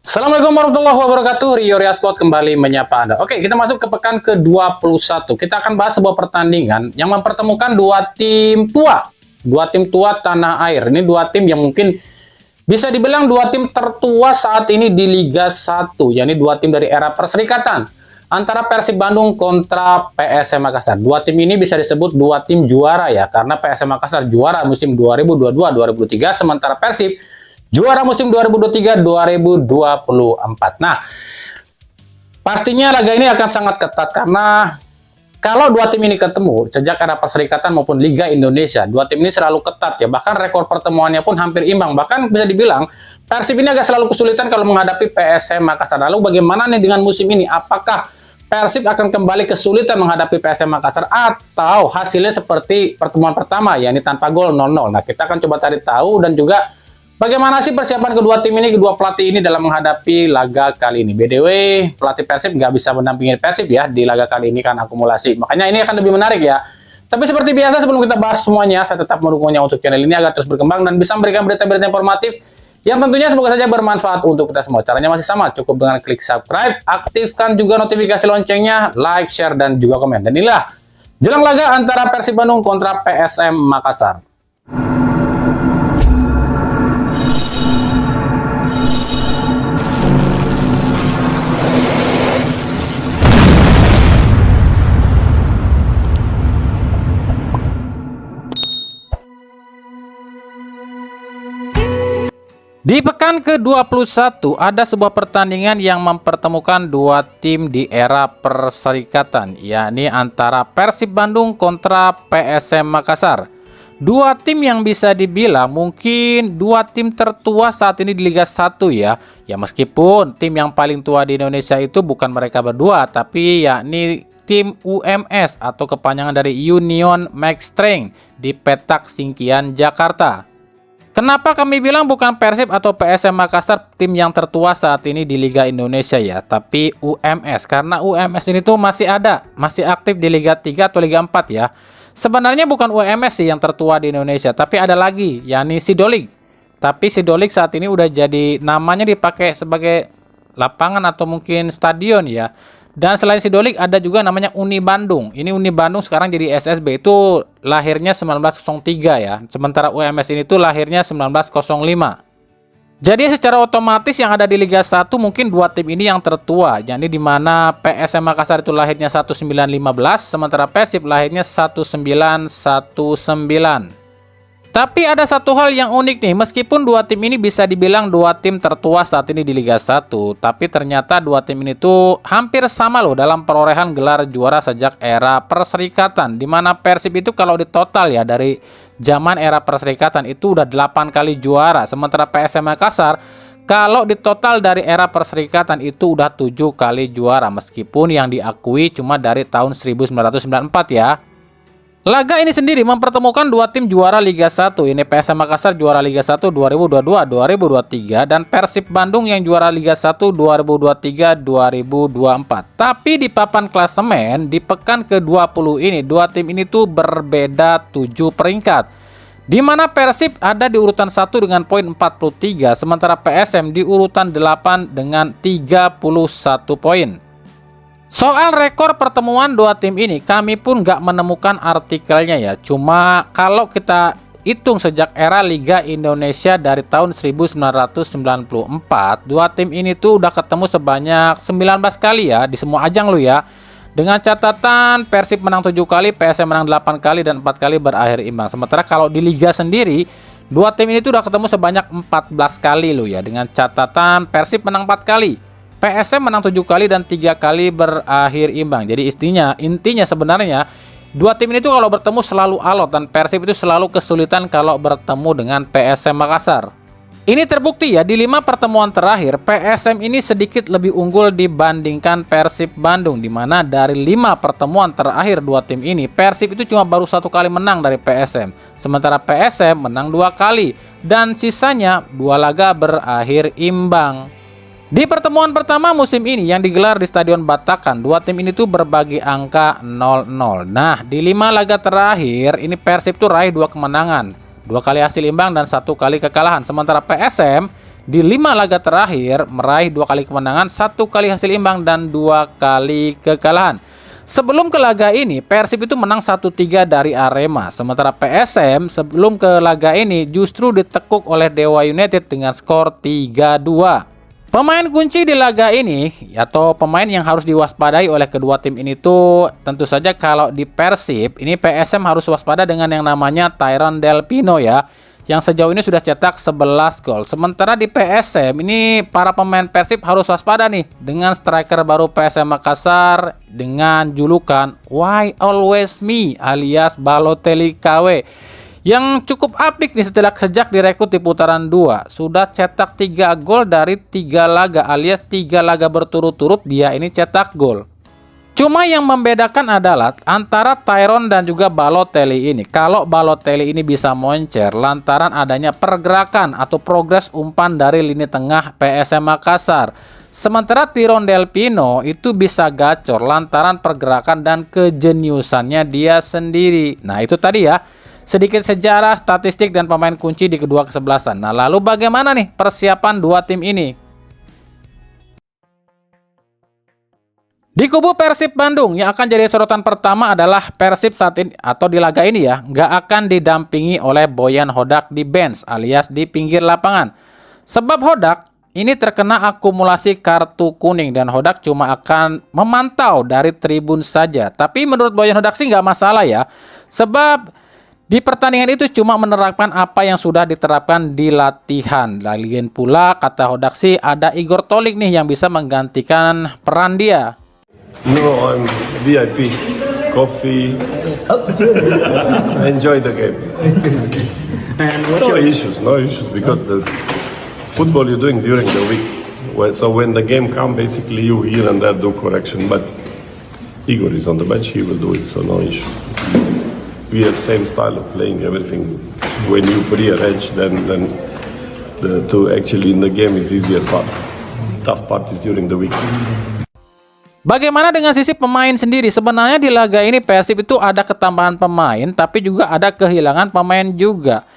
Assalamualaikum warahmatullahi wabarakatuh. Rio Sport kembali menyapa Anda. Oke, kita masuk ke pekan ke-21. Kita akan bahas sebuah pertandingan yang mempertemukan dua tim tua. Dua tim tua tanah air. Ini dua tim yang mungkin bisa dibilang dua tim tertua saat ini di Liga 1. Yakni dua tim dari era perserikatan. Antara Persib Bandung kontra PSM Makassar. Dua tim ini bisa disebut dua tim juara ya. Karena PSM Makassar juara musim 2022-2023. Sementara Persib juara musim 2023-2024. Nah, pastinya laga ini akan sangat ketat karena kalau dua tim ini ketemu sejak era perserikatan maupun Liga Indonesia, dua tim ini selalu ketat ya. Bahkan rekor pertemuannya pun hampir imbang. Bahkan bisa dibilang Persib ini agak selalu kesulitan kalau menghadapi PSM Makassar. Lalu bagaimana nih dengan musim ini? Apakah Persib akan kembali kesulitan menghadapi PSM Makassar atau hasilnya seperti pertemuan pertama yakni tanpa gol 0-0? Nah, kita akan coba cari tahu dan juga bagaimana sih persiapan kedua tim ini, kedua pelatih ini dalam menghadapi laga kali ini? BTW, pelatih Persib nggak bisa mendampingi Persib ya di laga kali ini kan akumulasi. Makanya ini akan lebih menarik ya. Tapi seperti biasa sebelum kita bahas semuanya, saya tetap mendukungnya untuk channel ini agar terus berkembang dan bisa memberikan berita-berita informatif yang tentunya semoga saja bermanfaat untuk kita semua. Caranya masih sama, cukup dengan klik subscribe, aktifkan juga notifikasi loncengnya, like, share, dan juga komen. Dan inilah jelang laga antara Persib Bandung kontra PSM Makassar. Di pekan ke-21 ada sebuah pertandingan yang mempertemukan dua tim di era perserikatan, yakni antara Persib Bandung kontra PSM Makassar. Dua tim yang bisa dibilang mungkin dua tim tertua saat ini di Liga 1 ya. Ya meskipun tim yang paling tua di Indonesia itu bukan mereka berdua, tapi yakni tim UMS atau kepanjangan dari Union Max Strength di Petak Singkian, Jakarta. Kenapa kami bilang bukan Persib atau PSM Makassar tim yang tertua saat ini di Liga Indonesia ya, tapi UMS, karena UMS ini tuh masih ada, masih aktif di Liga 3 atau Liga 4 ya. Sebenarnya bukan UMS sih yang tertua di Indonesia, tapi ada lagi, yakni Sidolik. Tapi Sidolik saat ini udah jadi namanya dipakai sebagai lapangan atau mungkin stadion ya. Dan selain Sidolik ada juga namanya Uni Bandung. Ini Uni Bandung sekarang jadi SSB, itu lahirnya 1903 ya. Sementara UMS ini tuh lahirnya 1905. Jadi secara otomatis yang ada di Liga 1 mungkin dua tim ini yang tertua. Jadi di mana PSM Makassar itu lahirnya 1915, sementara Persib lahirnya 1919. Tapi ada satu hal yang unik nih, meskipun dua tim ini bisa dibilang dua tim tertua saat ini di Liga 1, tapi ternyata dua tim ini tuh hampir sama loh dalam perolehan gelar juara sejak era perserikatan. Dimana Persib itu kalau di total ya dari zaman era perserikatan itu udah 8 kali juara, sementara PSM Makassar kalau di total dari era perserikatan itu udah 7 kali juara, meskipun yang diakui cuma dari tahun 1994 ya. Laga ini sendiri mempertemukan dua tim juara Liga 1. Ini PSM Makassar juara Liga 1 2022-2023 dan Persib Bandung yang juara Liga 1 2023-2024. Tapi di papan klasemen di pekan ke-20 ini dua tim ini tuh berbeda 7 peringkat. Di mana Persib ada di urutan 1 dengan poin 43, sementara PSM di urutan 8 dengan 31 poin. Soal rekor pertemuan dua tim ini, kami pun nggak menemukan artikelnya ya. Cuma kalau kita hitung sejak era Liga Indonesia dari tahun 1994, dua tim ini tuh udah ketemu sebanyak 19 kali ya di semua ajang lo ya. Dengan catatan Persib menang 7 kali, PSM menang 8 kali, dan 4 kali berakhir imbang. Sementara kalau di Liga sendiri, dua tim ini tuh udah ketemu sebanyak 14 kali lo ya. Dengan catatan Persib menang 4 kali. PSM menang 7 kali dan 3 kali berakhir imbang. Jadi intinya sebenarnya dua tim ini tuh kalau bertemu selalu alot, dan Persib itu selalu kesulitan kalau bertemu dengan PSM Makassar. Ini terbukti ya di 5 pertemuan terakhir PSM ini sedikit lebih unggul dibandingkan Persib Bandung, di mana dari 5 pertemuan terakhir dua tim ini Persib itu cuma baru 1 kali menang dari PSM, sementara PSM menang 2 kali dan sisanya 2 laga berakhir imbang. Di pertemuan pertama musim ini yang digelar di Stadion Batakan, dua tim ini tuh berbagi angka 0-0. Nah, di 5 laga terakhir ini Persib tuh raih 2 kemenangan, 2 kali hasil imbang dan 1 kali kekalahan. Sementara PSM di 5 laga terakhir meraih 2 kali kemenangan, 1 kali hasil imbang, dan 2 kali kekalahan. Sebelum ke laga ini, Persib itu menang 1-3 dari Arema. Sementara PSM sebelum ke laga ini justru ditekuk oleh Dewa United dengan skor 3-2. Pemain kunci di laga ini atau pemain yang harus diwaspadai oleh kedua tim ini tuh tentu saja kalau di Persib ini PSM harus waspada dengan yang namanya Tyrone Del Pino ya, yang sejauh ini sudah cetak 11 gol. Sementara di PSM ini para pemain Persib harus waspada nih dengan striker baru PSM Makassar dengan julukan Why Always Me alias Balotelli KW, yang cukup apik nih sejak direkrut di putaran 2. Sudah cetak 3 gol dari 3 laga alias 3 laga berturut-turut dia ini cetak gol. Cuma yang membedakan adalah antara Tyrone dan juga Balotelli ini. Kalau Balotelli ini bisa moncer lantaran adanya pergerakan atau progres umpan dari lini tengah PSM Makassar. Sementara Tyrone Del Pino itu bisa gacor lantaran pergerakan dan kejeniusannya dia sendiri. Nah itu tadi ya, sedikit sejarah, statistik, dan pemain kunci di kedua kesebelasan. Nah, lalu bagaimana nih persiapan dua tim ini? Di kubu Persib Bandung yang akan jadi sorotan pertama adalah Persib saat ini atau di laga ini ya, nggak akan didampingi oleh Boyan Hodak di bench alias di pinggir lapangan. Sebab Hodak ini terkena akumulasi kartu kuning dan Hodak cuma akan memantau dari tribun saja. Tapi menurut Boyan Hodak sih nggak masalah ya, sebab di pertandingan itu cuma menerapkan apa yang sudah diterapkan di latihan. Lagian pula kata Hodak sih ada Igor Tolik nih yang bisa menggantikan peran dia. No, I'm VIP. Coffee. Enjoy the game. And what's No your issues, no issues because the football you're doing during the week. So when the game comes, basically you here and there do correction. But Igor is on the bench, he will do it, so no issue. We have same style of playing, everything. When you pre-arrange, then to actually in the game is easier part. Tough part is during the week. Bagaimana dengan sisi pemain sendiri? Sebenarnya di laga ini Persib itu ada ketambahan pemain, tapi juga ada kehilangan pemain juga.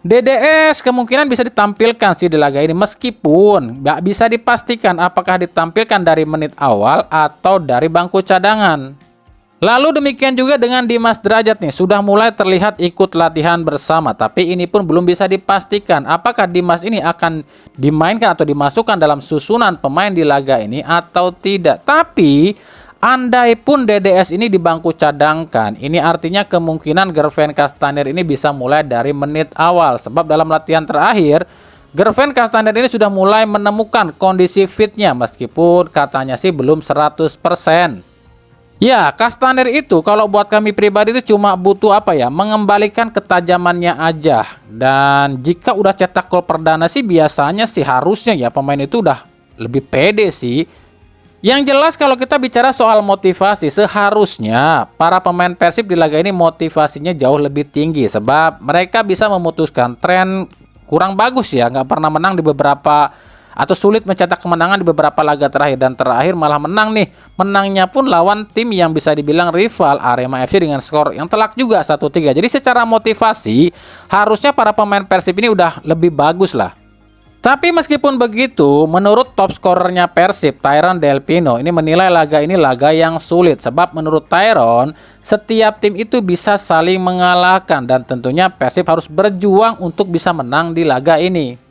DDS kemungkinan bisa ditampilkan sih di laga ini, meskipun nggak bisa dipastikan apakah ditampilkan dari menit awal atau dari bangku cadangan. Lalu demikian juga dengan Dimas Derajat nih, sudah mulai terlihat ikut latihan bersama, tapi ini pun belum bisa dipastikan apakah Dimas ini akan dimainkan atau dimasukkan dalam susunan pemain di laga ini atau tidak. Tapi andai pun DDS ini di bangku cadangkan, ini artinya kemungkinan Gerven Castaner ini bisa mulai dari menit awal, sebab dalam latihan terakhir Gerven Castaner ini sudah mulai menemukan kondisi fitnya, meskipun katanya sih belum 100%. Ya, Castaner itu kalau buat kami pribadi itu cuma butuh apa ya, mengembalikan ketajamannya aja. Dan jika udah cetak gol perdana sih biasanya sih harusnya ya pemain itu udah lebih pede sih. Yang jelas kalau kita bicara soal motivasi, seharusnya para pemain Persib di laga ini motivasinya jauh lebih tinggi. Sebab mereka bisa memutuskan tren kurang bagus ya, nggak pernah menang di beberapa atau sulit mencetak kemenangan di beberapa laga terakhir, dan terakhir malah menang nih. Menangnya pun lawan tim yang bisa dibilang rival Arema FC dengan skor yang telak juga 1-3. Jadi secara motivasi harusnya para pemain Persib ini udah lebih bagus lah. Tapi meskipun begitu, menurut top skorernya Persib, Tyrone Del Pino ini menilai laga ini laga yang sulit. Sebab menurut Tyrone, setiap tim itu bisa saling mengalahkan dan tentunya Persib harus berjuang untuk bisa menang di laga ini.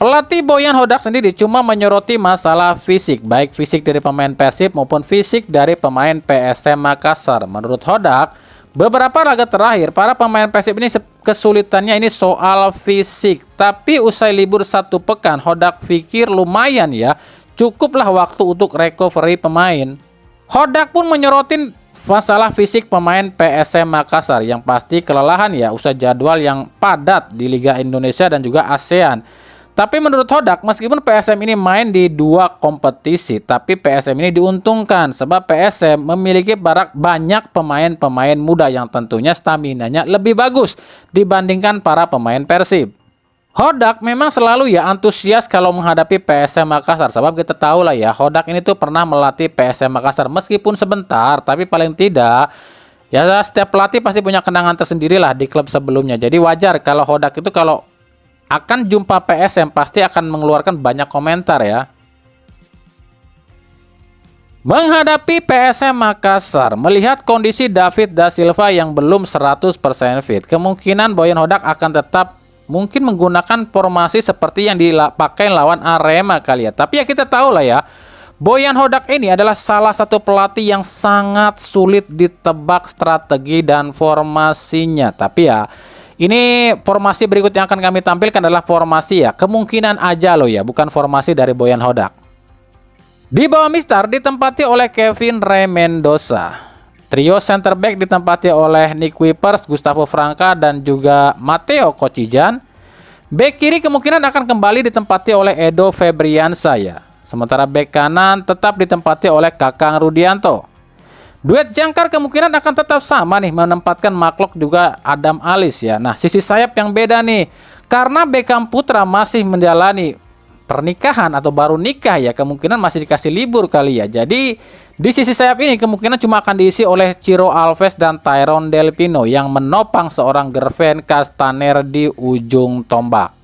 Pelatih Boyan Hodak sendiri cuma menyoroti masalah fisik, baik fisik dari pemain Persib maupun fisik dari pemain PSM Makassar. Menurut Hodak, beberapa laga terakhir para pemain Persib ini kesulitannya ini soal fisik. Tapi usai libur 1 pekan, Hodak pikir lumayan ya, cukuplah waktu untuk recovery pemain. Hodak pun menyorotin masalah fisik pemain PSM Makassar yang pasti kelelahan ya usai jadwal yang padat di Liga Indonesia dan juga ASEAN. Tapi menurut Hodak, meskipun PSM ini main di 2 kompetisi, tapi PSM ini diuntungkan sebab PSM memiliki banyak pemain-pemain muda yang tentunya staminanya lebih bagus dibandingkan para pemain Persib. Hodak memang selalu ya antusias kalau menghadapi PSM Makassar, sebab kita tahu lah ya Hodak ini tuh pernah melatih PSM Makassar meskipun sebentar, tapi paling tidak ya setiap pelatih pasti punya kenangan tersendiri lah di klub sebelumnya. Jadi wajar kalau Hodak itu kalau akan jumpa PSM pasti akan mengeluarkan banyak komentar ya. Menghadapi PSM Makassar, melihat kondisi David da Silva yang belum 100% fit, kemungkinan Boyan Hodak akan tetap mungkin menggunakan formasi seperti yang dipakai lawan Arema kali ya. Tapi ya kita tahu lah ya, Boyan Hodak ini adalah salah satu pelatih yang sangat sulit ditebak strategi dan formasinya. Tapi ya, ini formasi berikut yang akan kami tampilkan adalah formasi ya, kemungkinan aja loh ya, bukan formasi dari Boyan Hodak. Di bawah Mistar ditempati oleh Kevin Ray Mendoza. Trio center back ditempati oleh Nick Wipers, Gustavo Franca, dan juga Matteo Kocijan. Back kiri kemungkinan akan kembali ditempati oleh Edo Febriansa ya. Sementara back kanan tetap ditempati oleh Kakang Rudianto. Duet jangkar kemungkinan akan tetap sama nih, menempatkan Maklok juga Adam Alis ya. Nah, sisi sayap yang beda nih, karena Beckham Putra masih menjalani pernikahan atau baru nikah ya, kemungkinan masih dikasih libur kali ya. Jadi di sisi sayap ini kemungkinan cuma akan diisi oleh Ciro Alves dan Tyrone Del Pino yang menopang seorang Gervin Castaner di ujung tombak.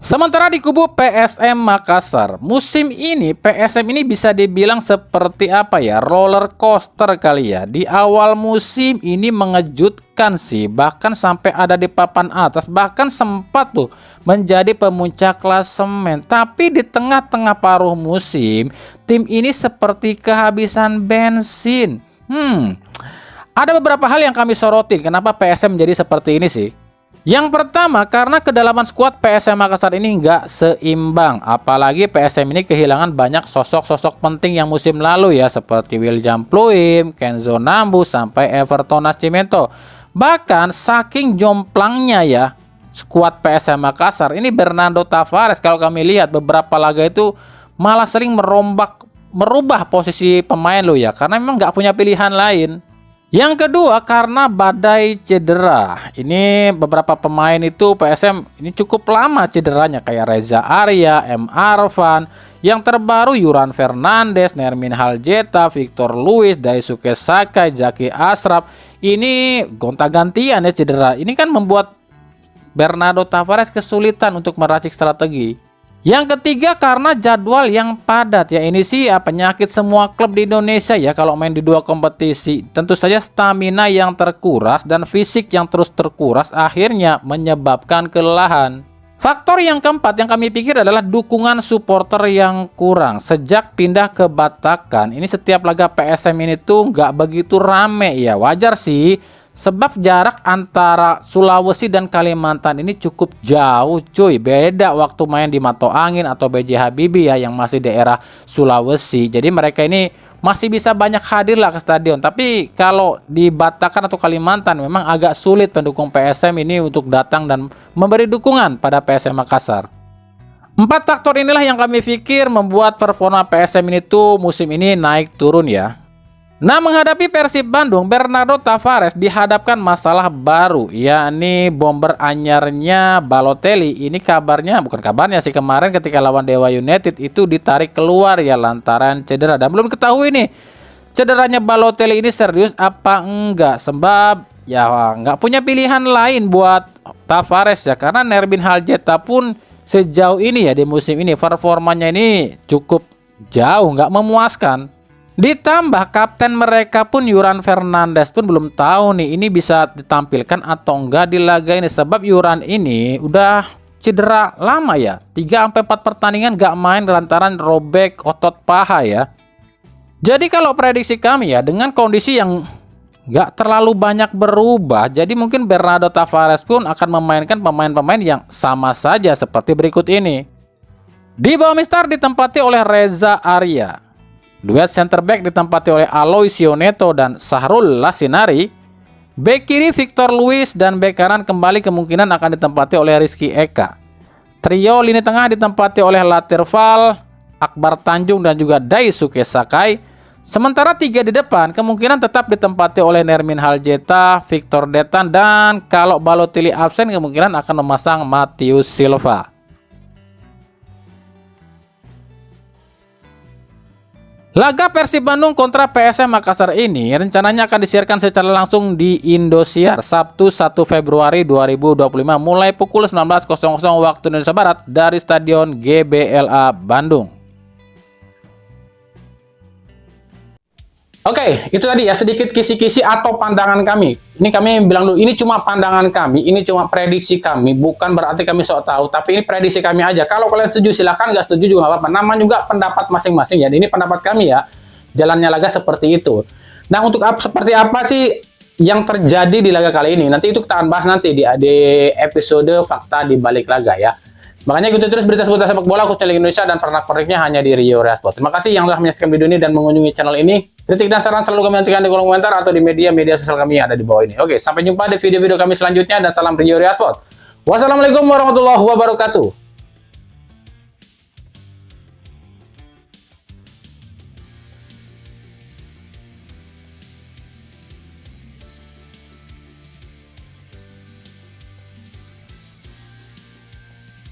Sementara di kubu PSM Makassar, musim ini PSM ini bisa dibilang seperti apa ya, roller coaster kali ya. Di awal musim ini mengejutkan sih, bahkan sampai ada di papan atas, bahkan sempat tuh menjadi pemuncak klasemen. Tapi di tengah-tengah paruh musim, tim ini seperti kehabisan bensin. Ada beberapa hal yang kami sorotin kenapa PSM menjadi seperti ini sih. Yang pertama, karena kedalaman skuad PSM Makassar ini nggak seimbang. Apalagi PSM ini kehilangan banyak sosok-sosok penting yang musim lalu ya, seperti William Pluim, Kenzo Nambu, sampai Everton Nascimento. Bahkan saking jomplangnya ya skuad PSM Makassar, ini Bernardo Tavares kalau kami lihat beberapa laga itu malah sering merubah posisi pemain lo ya, karena memang nggak punya pilihan lain. Yang kedua, karena badai cedera. Ini beberapa pemain itu PSM ini cukup lama cederanya, kayak Reza Arya, M. Arfan, yang terbaru Yuran Fernandes, Nermin Haljeta, Victor Luis, Daisuke Sakai, Zaki Ashraf. Ini gonta-gantian ya cedera. Ini kan membuat Bernardo Tavares kesulitan untuk meracik strategi. Yang ketiga, karena jadwal yang padat ya. Ini sih ya penyakit semua klub di Indonesia ya kalau main di dua kompetisi. Tentu saja stamina yang terkuras dan fisik yang terus terkuras akhirnya menyebabkan kelelahan. Faktor yang keempat yang kami pikir adalah dukungan supporter yang kurang. Sejak pindah ke Batakkan, ini setiap laga PSM ini tuh nggak begitu rame ya. Wajar sih, sebab jarak antara Sulawesi dan Kalimantan ini cukup jauh cuy. Beda waktu main di Mato Angin atau BJ Habibie ya, yang masih daerah Sulawesi. Jadi mereka ini masih bisa banyak hadir lah ke stadion. Tapi kalau di Batakkan atau Kalimantan memang agak sulit pendukung PSM ini untuk datang dan memberi dukungan pada PSM Makassar. 4 faktor inilah yang kami pikir membuat performa PSM ini tuh musim ini naik turun ya. Nah, menghadapi Persib Bandung, Bernardo Tavares dihadapkan masalah baru, yakni bomber anyarnya Balotelli. Ini bukan kabarnya sih, kemarin ketika lawan Dewa United itu ditarik keluar ya lantaran cedera. Dan belum ketahui nih, cederanya Balotelli ini serius apa enggak. Sebab ya nggak punya pilihan lain buat Tavares ya, karena Nermin Haljeta pun sejauh ini ya di musim ini performanya ini cukup jauh nggak memuaskan. Ditambah kapten mereka pun Yuran Fernandes pun belum tahu nih ini bisa ditampilkan atau enggak di laga ini. Sebab Yuran ini udah cedera lama ya, 3-4 pertandingan gak main lantaran robek otot paha ya. Jadi kalau prediksi kami ya, dengan kondisi yang gak terlalu banyak berubah, jadi mungkin Bernardo Tavares pun akan memainkan pemain-pemain yang sama saja seperti berikut ini. Di bawah Mistar ditempati oleh Reza Arya. Duet center back ditempati oleh Aloisio Neto dan Sahrul Lasinari. Bek kiri Victor Luis dan bek kanan kembali kemungkinan akan ditempati oleh Rizky Eka. Trio lini tengah ditempati oleh Latir Val, Akbar Tanjung dan juga Daisuke Sakai. Sementara 3 di depan kemungkinan tetap ditempati oleh Nermin Haljeta, Victor Detan, dan kalau Balotelli absen kemungkinan akan memasang Matius Silva. Laga Persib Bandung kontra PSM Makassar ini rencananya akan disiarkan secara langsung di Indosiar Sabtu 1 Februari 2025 mulai pukul 19.00 waktu Indonesia Barat dari Stadion GBLA Bandung. Oke, itu tadi ya sedikit kisi-kisi atau pandangan kami. Ini kami bilang dulu, ini cuma pandangan kami, ini cuma prediksi kami, bukan berarti kami sok tahu, tapi ini prediksi kami aja. Kalau kalian setuju silakan, nggak setuju juga nggak apa-apa. Nama juga pendapat masing-masing ya. Ini pendapat kami ya. Jalannya laga seperti itu. Nah, untuk seperti apa sih yang terjadi di laga kali ini? Nanti itu kita akan bahas nanti di episode fakta di balik laga ya. Makanya ikuti terus berita seputar sepak bola khususnya Liga Indonesia dan pernak-perniknya hanya di Rio Reasport. Terima kasih yang telah menyaksikan video ini dan mengunjungi channel ini. Kritik dan saran selalu kami nantikan di kolom komentar atau di media sosial kami yang ada di bawah ini. Oke, sampai jumpa di video-video kami selanjutnya dan salam Rio Reasport. Wassalamualaikum warahmatullahi wabarakatuh.